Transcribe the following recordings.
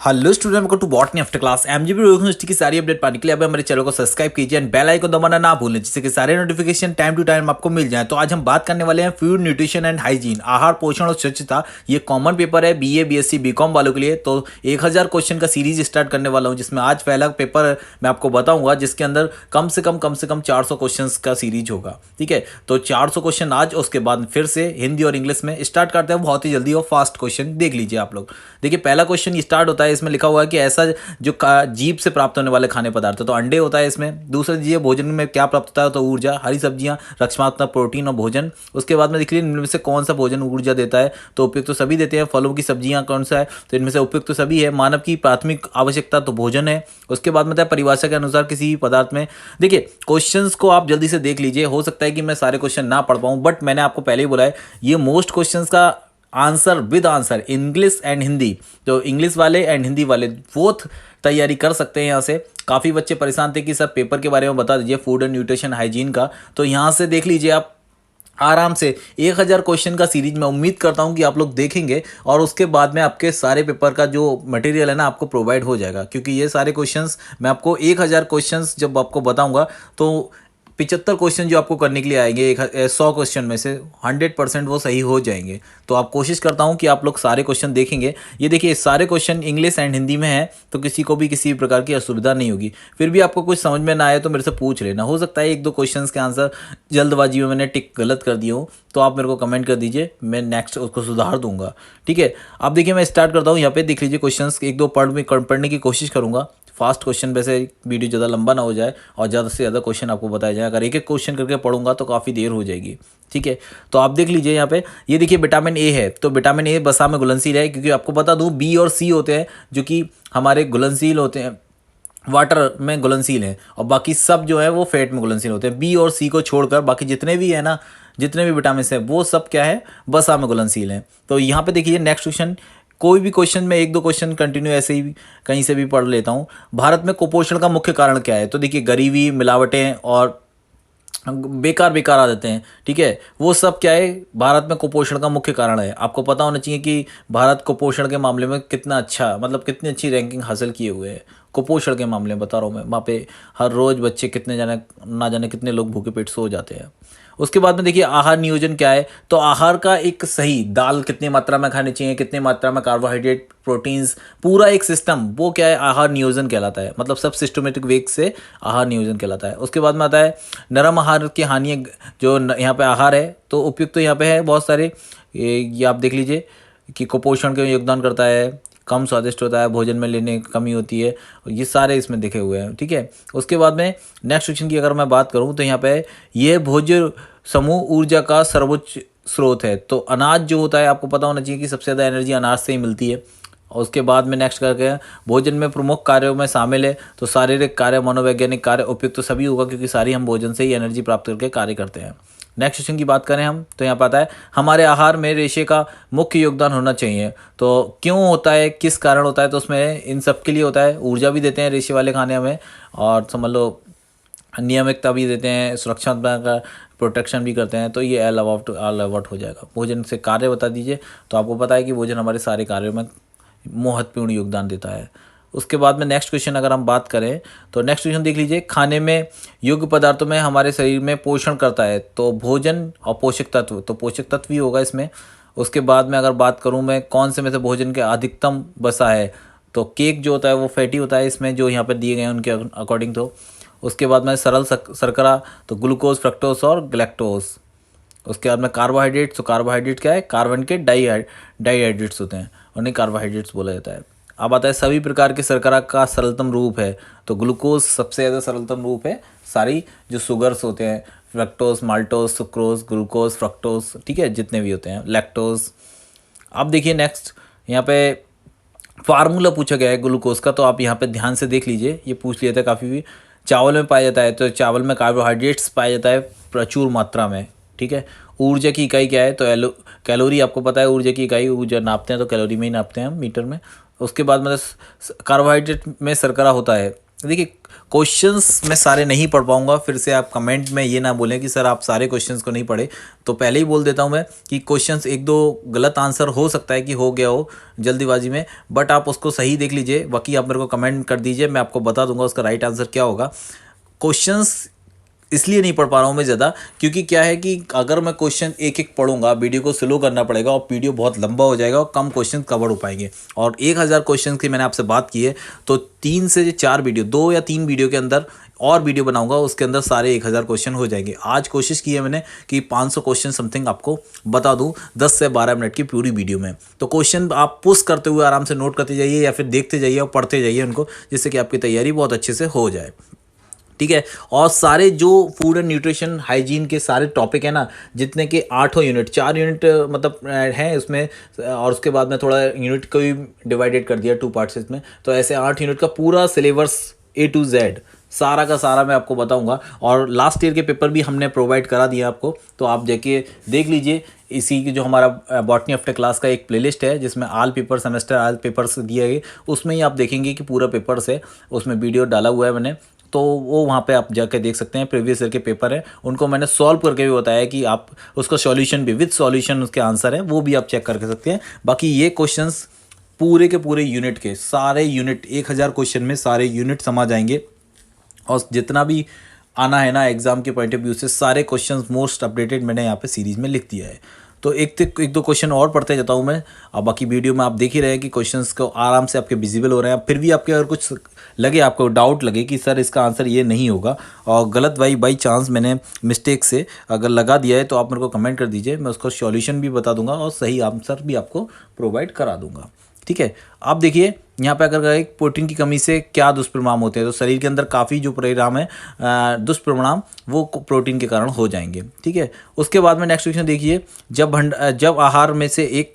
Hello student, welcome to botany after class. MGB university की सारी update पाने के लिए अब हमारे चैनल को सब्सक्राइब कीजिए एंड बेल आइकन दबाना ना भूलें, जिससे कि सारे नोटिफिकेशन टाइम टू टाइम आपको मिल जाए। तो आज हम बात करने वाले हैं फूड न्यूट्रिशन एंड हाइजीन, आहार पोषण और स्वच्छता। ये कॉमन पेपर है बीए बीएससी बीकॉम वालों के लिए। तो 1000 क्वेश्चन का सीरीज स्टार्ट करने वाला हूँ, जिसमें आज पहला पेपर मैं आपको बताऊंगा, जिसके अंदर कम से कम 400 क्वेश्चन का सीरीज होगा। ठीक है, तो 400 क्वेश्चन आज, उसके बाद फिर से हिंदी और इंग्लिश में स्टार्ट करते हैं बहुत ही जल्दी। और फास्ट क्वेश्चन देख लीजिए आप लोग। देखिए पहला क्वेश्चन स्टार्ट होता है, इसमें लिखा हुआ है कि ऐसा जो जीभ से प्राप्त होने वाले खाने पदार्थ है, तो अंडे होता है इसमें। दूसरा दीजिए भोजन में क्या प्राप्त होता है, तो ऊर्जा, हरी सब्जियां, रक्षणात्मक प्रोटीन और भोजन। उसके बाद में देखिए इनमें से कौन सा भोजन ऊर्जा देता है, तो उपयुक्त तो सभी देते हैं। फलों की सब्जियां कौन सा है, तो इनमें से उपयुक्त तो सभी है। मानव की प्राथमिक आवश्यकता तो भोजन है। उसके बाद में परिभाषा के अनुसार किसी भी पदार्थ में, देखिए क्वेश्चंस को आप जल्दी से देख लीजिए। हो सकता है कि मैं सारे क्वेश्चन ना पढ़ पाऊं, बट मैंने आपको पहले ही बोला है ये मोस्ट क्वेश्चंस का answer with answer English and Hindi, तो इंग्लिश वाले एंड हिंदी वाले बोथ तैयारी कर सकते हैं। यहाँ से काफ़ी बच्चे परेशान थे कि सर पेपर के बारे में बता दीजिए फूड एंड न्यूट्रिशन हाइजीन का, तो यहाँ से देख लीजिए आप आराम से 1000 क्वेश्चन का सीरीज मैं उम्मीद करता हूँ कि आप लोग देखेंगे, और उसके बाद में आपके सारे पेपर का जो मटेरियल है ना आपको प्रोवाइड हो जाएगा। क्योंकि ये सारे क्वेश्चंस मैं आपको 1000 क्वेश्चंस जब आपको बताऊंगा, तो 75 क्वेश्चन जो आपको करने के लिए आएंगे 100 क्वेश्चन में से 100% वो सही हो जाएंगे। तो आप कोशिश करता हूँ कि आप लोग सारे क्वेश्चन देखेंगे। ये देखिए सारे क्वेश्चन इंग्लिश एंड हिंदी में है, तो किसी को भी किसी प्रकार की असुविधा नहीं होगी। फिर भी आपको कुछ समझ में ना आए तो मेरे से पूछ लेना, हो सकता है 1-2 क्वेश्चन के आंसर जल्दबाजी में मैंने टिक गलत कर दिया हो, तो आप मेरे को कमेंट कर दीजिए, मैं नेक्स्ट उसको सुधार दूंगा। ठीक है, अब देखिए मैं स्टार्ट करता हूँ। यहाँ पे देख लीजिए क्वेश्चन 1-2 पढ़ने की कोशिश करूँगा। फास्ट क्वेश्चन, वैसे वीडियो ज़्यादा लंबा ना हो जाए और ज़्यादा से ज़्यादा क्वेश्चन आपको बताया जाए। अगर एक एक क्वेश्चन करके पढ़ूंगा तो काफ़ी देर हो जाएगी। ठीक है, तो आप देख लीजिए यहाँ पे, ये देखिए विटामिन ए है, तो विटामिन ए वसा में घुलनशील है। क्योंकि आपको बता दूं बी और सी होते हैं जो कि हमारे घुलनशील होते हैं, वाटर में घुलनशील हैं, और बाकी सब जो है वो फैट में घुलनशील होते हैं। बी और सी को छोड़कर बाकी जितने भी है ना, जितने भी विटामिन है वो सब क्या है, वसा में घुलनशील हैं। तो यहाँ पे देखिए नेक्स्ट क्वेश्चन, कोई भी क्वेश्चन में 1-2 क्वेश्चन कंटिन्यू ऐसे ही कहीं से भी पढ़ लेता हूँ। भारत में कुपोषण का मुख्य कारण क्या है, तो देखिए गरीबी, मिलावटें और बेकार बेकार आदतें हैं। ठीक है, वो सब क्या है, भारत में कुपोषण का मुख्य कारण है। आपको पता होना चाहिए कि भारत कुपोषण के मामले में कितना अच्छा, मतलब कितनी अच्छी रैंकिंग हासिल किए हुए है कुपोषण के मामले में, बता रहा हूँ मैं। वहाँ पे हर रोज़ बच्चे कितने जाने ना जाने कितने लोग भूखे पेट सो जाते हैं। उसके बाद में देखिए आहार नियोजन क्या है, तो आहार का एक सही, दाल कितनी मात्रा में खानी चाहिए, कितनी मात्रा में कार्बोहाइड्रेट, प्रोटीन्स, पूरा एक सिस्टम, वो क्या है, आहार नियोजन कहलाता है। मतलब सब सिस्टमेटिक वेग से आहार नियोजन कहलाता है। उसके बाद में आता है नरम आहार की हानियाँ, जो यहाँ पे आहार है तो उपयुक्त तो यहाँ पे है बहुत सारे। ये आप देख लीजिए कि कुपोषण के योगदान करता है, कम स्वादिष्ट होता है, भोजन में लेने की कमी होती है, ये सारे इसमें लिखे हुए हैं। ठीक है, उसके बाद में नेक्स्ट क्वेश्चन की अगर मैं बात करूं, तो यहाँ पे ये भोज्य समूह ऊर्जा का सर्वोच्च स्रोत है। तो अनाज जो होता है, आपको पता होना चाहिए कि सबसे ज़्यादा एनर्जी अनाज से ही मिलती है। और उसके बाद में नेक्स्ट करके भोजन में प्रमुख कार्यों में शामिल है, तो शारीरिक कार्य, मनोवैज्ञानिक कार्य, उपयुक्त तो सभी होगा, क्योंकि सारी हम भोजन से ही एनर्जी प्राप्त करके कार्य करते हैं। नेक्स्ट क्वेश्चन की बात करें हम, तो यहाँ पता है हमारे आहार में रेशे का मुख्य योगदान होना चाहिए। तो क्यों होता है, किस कारण होता है, तो उसमें इन सब के लिए होता है। ऊर्जा भी देते हैं रेशे वाले खाने हमें, और समझ लो नियमितता भी देते हैं, सुरक्षा का प्रोटेक्शन भी करते हैं। तो ये ऑल अबाउट हो जाएगा। भोजन से कार्य बता दीजिए, तो आपको पता है कि भोजन हमारे सारे कार्यों में महत्वपूर्ण योगदान देता है। उसके बाद में नेक्स्ट क्वेश्चन अगर हम बात करें, तो नेक्स्ट क्वेश्चन देख लीजिए, खाने में योग्य पदार्थों में हमारे शरीर में पोषण करता है, तो भोजन और पोषक तत्व, तो पोषक तत्व भी होगा इसमें। उसके बाद में अगर बात करूं मैं कौन से में से भोजन के अधिकतम वसा है, तो केक जो होता है वो फैटी होता है इसमें, जो यहाँ पर दिए गए हैं उनके अकॉर्डिंग। तो उसके बाद में सरल शर्करा, तो ग्लूकोज, फ्रक्टोज और ग्लैक्टोज। उसके बाद में कार्बोहाइड्रेट्स, तो कार्बोहाइड्रेट क्या है, कार्बन के डाईहाइड्रेट्स होते हैं, उन्हें कार्बोहाइड्रेट्स बोला जाता है। अब आता है सभी प्रकार के शर्करा का सरलतम रूप है, तो ग्लूकोज सबसे ज़्यादा सरलतम रूप है। सारी जो शुगर्स होते हैं, fructose, maltose, sucrose, glucose, fructose, ठीक है, जितने भी होते हैं, लैक्टोज। अब देखिए नेक्स्ट यहाँ पे फार्मूला पूछा गया है ग्लूकोज का, तो आप यहाँ पे ध्यान से देख लीजिए, ये पूछ लिया था काफ़ी भी। चावल में पाया जाता है, तो चावल में कार्बोहाइड्रेट्स पाया जाता है प्रचुर मात्रा में। ठीक है, ऊर्जा की इकाई क्या है, तो कैलोरी, आपको पता है ऊर्जा की इकाई, ऊर्जा नापते हैं तो कैलोरी में ही नापते हैं हम, मीटर में। उसके बाद मतलब कार्बोहाइड्रेट में शर्करा होता है, देखिए क्वेश्चंस मैं सारे नहीं पढ़ पाऊंगा, फिर से आप कमेंट में ये ना बोलें कि सर आप सारे क्वेश्चंस को नहीं पढ़े। तो पहले ही बोल देता हूं मैं कि क्वेश्चंस एक दो गलत आंसर हो सकता है कि हो गया हो जल्दीबाजी में, बट आप उसको सही देख लीजिए, बाकी आप मेरे को कमेंट कर दीजिए, मैं आपको बता दूंगा उसका राइट आंसर क्या होगा। क्वेश्चंस इसलिए नहीं पढ़ पा रहा हूँ मैं ज़्यादा, क्योंकि क्या है कि अगर मैं क्वेश्चन एक एक पढ़ूंगा वीडियो को स्लो करना पड़ेगा और वीडियो बहुत लंबा हो जाएगा और कम क्वेश्चन कवर हो पाएंगे। और 1000 क्वेश्चन की मैंने आपसे बात की है, तो 3 से 4 वीडियो, 2 या 3 वीडियो के अंदर और वीडियो बनाऊंगा, उसके अंदर सारे 1000 क्वेश्चन हो जाएंगे। आज कोशिश की है मैंने कि 500 क्वेश्चन समथिंग आपको बता दूं 10 से 12 मिनट की पूरी वीडियो में। तो क्वेश्चन आप पुश करते हुए आराम से नोट करते जाइए या फिर देखते जाइए और पढ़ते जाइए उनको, जिससे कि आपकी तैयारी बहुत अच्छे से हो जाए। ठीक है, और सारे जो फूड एंड न्यूट्रिशन हाइजीन के सारे टॉपिक है ना, जितने के 8 यूनिट, 4 यूनिट मतलब हैं उसमें, और उसके बाद में थोड़ा यूनिट को भी डिवाइडेड कर दिया 2 पार्ट्स इसमें, तो ऐसे 8 यूनिट का पूरा सिलेबस A to Z सारा का सारा मैं आपको बताऊंगा। और लास्ट ईयर के पेपर भी हमने प्रोवाइड करा दिया आपको, तो आप देखिए देख लीजिए। इसी की जो हमारा बॉटनी आफ्टर क्लास का एक प्लेलिस्ट है जिसमें all paper semester all papers दिए गए, उसमें ही आप देखेंगे कि पूरा पेपर्स है, उसमें वीडियो डाला हुआ है मैंने, तो वो वहाँ पे आप जाके देख सकते हैं। प्रीवियस ईयर के पेपर हैं, उनको मैंने सॉल्व करके भी बताया कि आप उसका सॉल्यूशन भी विद सॉल्यूशन उसके आंसर है वो भी आप चेक करके सकते हैं। बाकी ये क्वेश्चंस पूरे के पूरे यूनिट के सारे यूनिट 1000 क्वेश्चन में सारे यूनिट समा जाएंगे, और जितना भी आना है ना एग्जाम के पॉइंट ऑफ व्यू से सारे क्वेश्चंस मोस्ट अपडेटेड मैंने यहाँ पे सीरीज में लिख दिया है। तो एक दो क्वेश्चन और पढ़ते जाता हूँ मैं, और बाकी वीडियो में आप देख ही रहे हैं कि क्वेश्चंस को आराम से आपके विजिबल हो रहे हैं। फिर भी आपके अगर कुछ लगे, आपको डाउट लगे कि सर इसका आंसर ये नहीं होगा और गलत बाई चांस मैंने मिस्टेक से अगर लगा दिया है, तो आप मेरे को कमेंट कर दीजिए, मैं उसका सॉल्यूशन भी बता दूंगा और सही आंसर भी आपको प्रोवाइड करा दूंगा। ठीक है, आप देखिए यहाँ पे अगर एक प्रोटीन की कमी से क्या दुष्परिणाम होते हैं, तो शरीर के अंदर काफ़ी जो परिणाम है दुष्परिणाम वो प्रोटीन के कारण हो जाएंगे। ठीक है, उसके बाद में नेक्स्ट क्वेश्चन देखिए, जब आहार में से एक,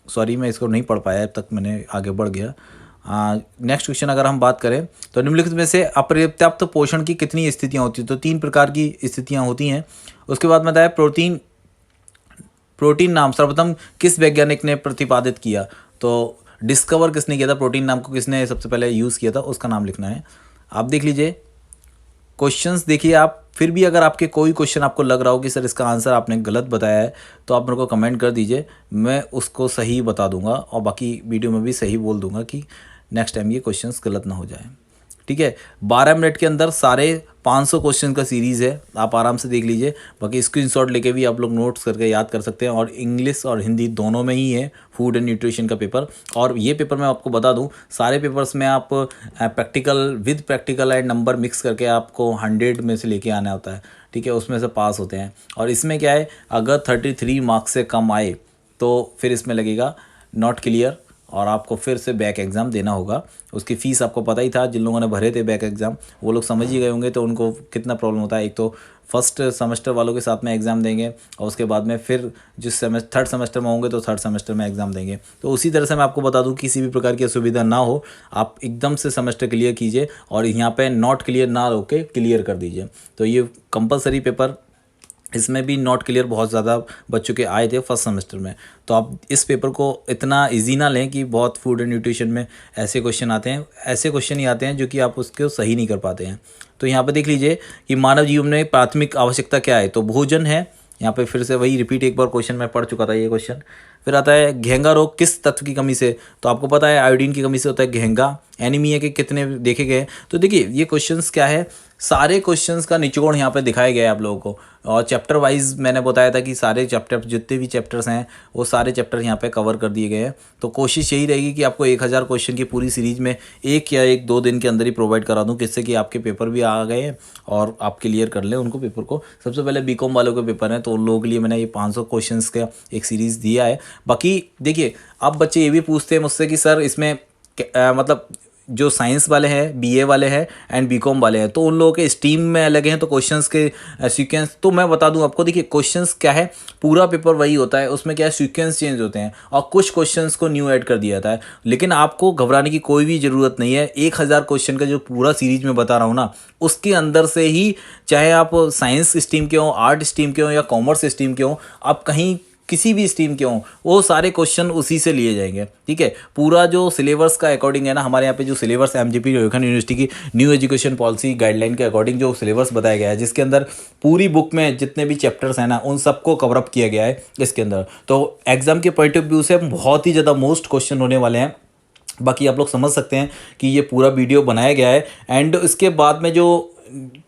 सॉरी मैं इसको नहीं पढ़ पाया अब तक, मैंने आगे बढ़ गया। नेक्स्ट क्वेश्चन अगर हम बात करें तो निम्नलिखित में से अपर्याप्त पोषण की कितनी स्थितियाँ होती हैं, तो 3 प्रकार की स्थितियाँ होती हैं। उसके बाद में बताया प्रोटीन नाम सर्वप्रथम किस वैज्ञानिक ने प्रतिपादित किया, तो डिस्कवर किसने किया था, प्रोटीन नाम को किसने सबसे पहले यूज़ किया था, उसका नाम लिखना है। आप देख लीजिए क्वेश्चंस, देखिए आप फिर भी अगर आपके कोई क्वेश्चन आपको लग रहा हो कि सर इसका आंसर आपने गलत बताया है, तो आप मेरे को कमेंट कर दीजिए, मैं उसको सही बता दूंगा और बाकी वीडियो में भी सही बोल दूंगा कि नेक्स्ट टाइम ये क्वेश्चंस गलत ना हो जाए। ठीक है, 12 मिनट के अंदर सारे 500 क्वेश्चन का सीरीज़ है, आप आराम से देख लीजिए। बाकी स्क्रीनशॉट लेके भी आप लोग नोट्स करके याद कर सकते हैं, और इंग्लिश और हिंदी दोनों में ही है फूड एंड न्यूट्रिशन का पेपर। और ये पेपर मैं आपको बता दूं, सारे पेपर्स में आप प्रैक्टिकल एंड नंबर मिक्स करके आपको 100 में से लेके आना होता है। ठीक है, उसमें से पास होते हैं। और इसमें क्या है, अगर 33 मार्क्स से कम आए तो फिर इसमें लगेगा नॉट क्लियर, और आपको फिर से बैक एग्ज़ाम देना होगा। उसकी फ़ीस आपको पता ही था, जिन लोगों ने भरे थे बैक एग्ज़ाम वो लोग समझ ही गए होंगे, तो उनको कितना प्रॉब्लम होता है। एक तो फर्स्ट सेमेस्टर वालों के साथ में एग्ज़ाम देंगे, और उसके बाद में फिर जिस थर्ड सेमेस्टर में होंगे तो थर्ड सेमेस्टर में एग्ज़ाम देंगे। तो उसी तरह से मैं आपको बता दूं, किसी भी प्रकार की असुविधा ना हो, आप एकदम से सेमेस्टर क्लियर कीजिए, और यहाँ पे नॉट क्लियर ना होके क्लियर कर दीजिए। तो ये कंपलसरी पेपर, इसमें भी नॉट क्लियर बहुत ज़्यादा बच्चों के आए थे फर्स्ट सेमेस्टर में। तो आप इस पेपर को इतना इजी ना लें कि बहुत फूड एंड न्यूट्रिशन में ऐसे क्वेश्चन आते हैं, ऐसे क्वेश्चन ही आते हैं जो कि आप उसको सही नहीं कर पाते हैं। तो यहाँ पे देख लीजिए कि मानव जीवन में प्राथमिक आवश्यकता क्या है, तो भोजन है। यहाँ पे फिर से वही रिपीट, एक बार क्वेश्चन मैं पढ़ चुका था ये क्वेश्चन। फिर आता है घेंगा रोग किस तत्व की कमी से, तो आपको पता है आयोडीन की कमी से होता है घेंगा। एनीमिया के कितने देखे गए, तो देखिए ये क्वेश्चंस क्या है, सारे क्वेश्चंस का निचोड़ यहाँ पे दिखाया गया है आप लोगों को। और चैप्टर वाइज मैंने बताया था कि सारे चैप्टर, जितने भी चैप्टर्स हैं वो सारे चैप्टर यहाँ पे कवर कर दिए गए हैं। तो कोशिश यही रहेगी कि आपको 1000 क्वेश्चन की पूरी सीरीज में एक या एक दो दिन के अंदर ही प्रोवाइड करा दूँ, जिससे कि आपके पेपर भी आ गए हैं और आप क्लियर कर लें उनको पेपर को। सबसे पहले बीकॉम वालों के पेपर हैं, तो उन लोगों के लिए मैंने ये 500 क्वेश्चन का एक सीरीज़ दिया है। बाकी देखिए, अब बच्चे ये भी पूछते हैं मुझसे कि सर इसमें मतलब जो साइंस वाले हैं, बीए वाले हैं एंड बीकॉम वाले हैं, तो उन लोगों के स्ट्रीम में अलग हैं, तो क्वेश्चंस के सीक्वेंस, तो मैं बता दूं आपको, देखिए क्वेश्चंस क्या है, पूरा पेपर वही होता है, उसमें क्या है सीक्वेंस चेंज होते हैं और कुछ क्वेश्चंस को न्यू ऐड कर दिया जाता है। लेकिन आपको घबराने की कोई भी ज़रूरत नहीं है। 1000 क्वेश्चन का जो पूरा सीरीज में बता रहा हूँ ना, उसके अंदर से ही, चाहे आप साइंस स्ट्रीम के हों, आर्ट स्ट्रीम के हों या कॉमर्स स्ट्रीम के हों, आप कहीं किसी भी स्ट्रीम के हों, वो सारे क्वेश्चन उसी से लिए जाएंगे। ठीक है, पूरा जो सिलेबस का अकॉर्डिंग है ना, हमारे यहाँ पे जो सिलेबस एमजीपी रोहिलखंड यूनिवर्सिटी की न्यू एजुकेशन पॉलिसी गाइडलाइन के अकॉर्डिंग जो सिलेबस बताया गया है, जिसके अंदर पूरी बुक में जितने भी चैप्टर्स हैं ना, उन सबको कवर अप किया गया है इसके अंदर। तो एग्जाम के पॉइंट ऑफ व्यू से बहुत ही ज़्यादा मोस्ट क्वेश्चन होने वाले हैं। बाकी आप लोग समझ सकते हैं कि ये पूरा वीडियो बनाया गया है, एंड इसके बाद में जो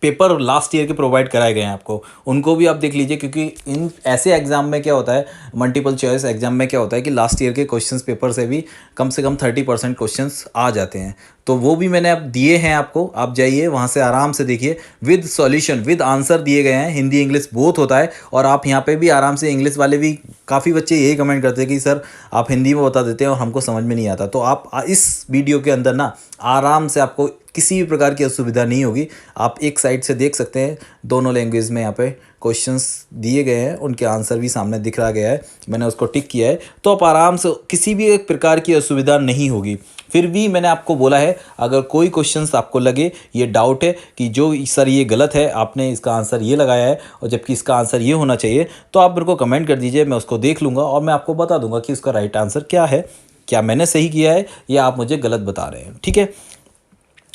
पेपर लास्ट ईयर के प्रोवाइड कराए गए हैं आपको, उनको भी आप देख लीजिए, क्योंकि इन ऐसे एग्जाम में क्या होता है, मल्टीपल चॉइस एग्जाम में क्या होता है कि लास्ट ईयर के क्वेश्चंस पेपर से भी कम से कम 30% क्वेश्चंस आ जाते हैं। तो वो भी मैंने अब दिए हैं आपको, आप जाइए वहाँ से आराम से देखिए, विद सॉल्यूशन विद आंसर दिए गए हैं। हिंदी इंग्लिश बोथ होता है, और आप यहाँ पे भी आराम से, इंग्लिश वाले भी काफ़ी बच्चे यही कमेंट करते हैं कि सर आप हिंदी में बता देते हैं और हमको समझ में नहीं आता। तो आप इस वीडियो के अंदर ना आराम से, आपको किसी भी प्रकार की असुविधा नहीं होगी। आप एक साइड से देख सकते हैं, दोनों लैंग्वेज में यहाँ पे क्वेश्चंस दिए गए हैं, उनके आंसर भी सामने दिख रहा गया है, मैंने उसको टिक किया है। तो आप आराम से, किसी भी एक प्रकार की असुविधा नहीं होगी। फिर भी मैंने आपको बोला है, अगर कोई क्वेश्चंस आपको लगे, ये डाउट है कि जो सर ये गलत है, आपने इसका आंसर ये लगाया है और जबकि इसका आंसर ये होना चाहिए, तो आप मेरे को कमेंट कर दीजिए, मैं उसको देख लूँगा और मैं आपको बता दूंगा कि उसका राइट आंसर क्या है, क्या मैंने सही किया है या आप मुझे गलत बता रहे हैं। ठीक है,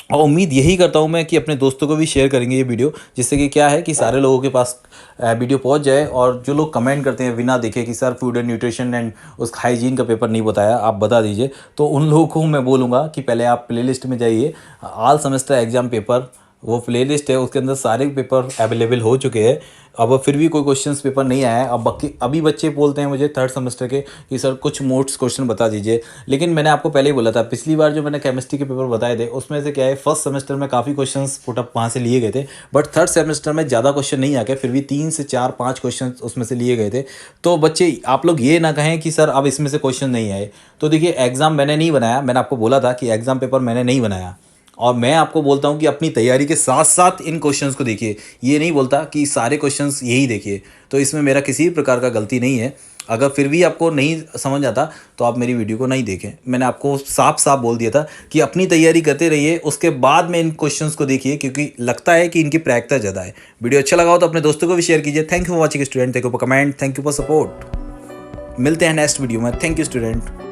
और उम्मीद यही करता हूँ मैं कि अपने दोस्तों को भी शेयर करेंगे ये वीडियो, जिससे कि क्या है कि सारे लोगों के पास वीडियो पहुँच जाए। और जो लोग कमेंट करते हैं बिना देखे कि sir food and nutrition and उस हाइजीन का पेपर नहीं बताया, आप बता दीजिए, तो उन लोगों को मैं बोलूँगा कि पहले आप प्लेलिस्ट में जाइए, ऑल सेमेस्टर एग्जाम पेपर, वो प्लेलिस्ट है, उसके अंदर सारे पेपर अवेलेबल हो चुके हैं। अब फिर भी कोई क्वेश्चंस पेपर नहीं आया है। अब अभी बच्चे बोलते हैं मुझे थर्ड सेमेस्टर के कि सर कुछ मोड्स क्वेश्चन बता दीजिए, लेकिन मैंने आपको पहले ही बोला था, पिछली बार जो मैंने केमिस्ट्री के पेपर बताए थे, उसमें से क्या है, फर्स्ट सेमेस्टर में काफ़ी क्वेश्चंस पुटअप वहाँ से लिए गए थे, बट थर्ड सेमेस्टर में ज़्यादा क्वेश्चन नहीं आ गए, फिर भी 3 से 4-5 क्वेश्चन उसमें से लिए गए थे। तो बच्चे आप लोग ये ना कहें कि सर अब इसमें से क्वेश्चन नहीं आए। तो देखिए, एग्ज़ाम मैंने नहीं बनाया, मैंने आपको बोला था कि एग्ज़ाम पेपर मैंने नहीं बनाया, और मैं आपको बोलता हूं कि अपनी तैयारी के साथ साथ इन क्वेश्चंस को देखिए, ये नहीं बोलता कि सारे क्वेश्चंस यही देखिए। तो इसमें मेरा किसी भी प्रकार का गलती नहीं है। अगर फिर भी आपको नहीं समझ आता तो आप मेरी वीडियो को नहीं देखें। मैंने आपको साफ साफ बोल दिया था कि अपनी तैयारी करते रहिए, उसके बाद में इन क्वेश्चंस को देखिए, क्योंकि लगता है कि इनकी प्रायिकता ज़्यादा है। वीडियो अच्छा लगा हो तो अपने दोस्तों को भी शेयर कीजिए। Thank you for watching student, thank you for comment, thank you for support. मिलते हैं नेक्स्ट वीडियो में। Thank you student.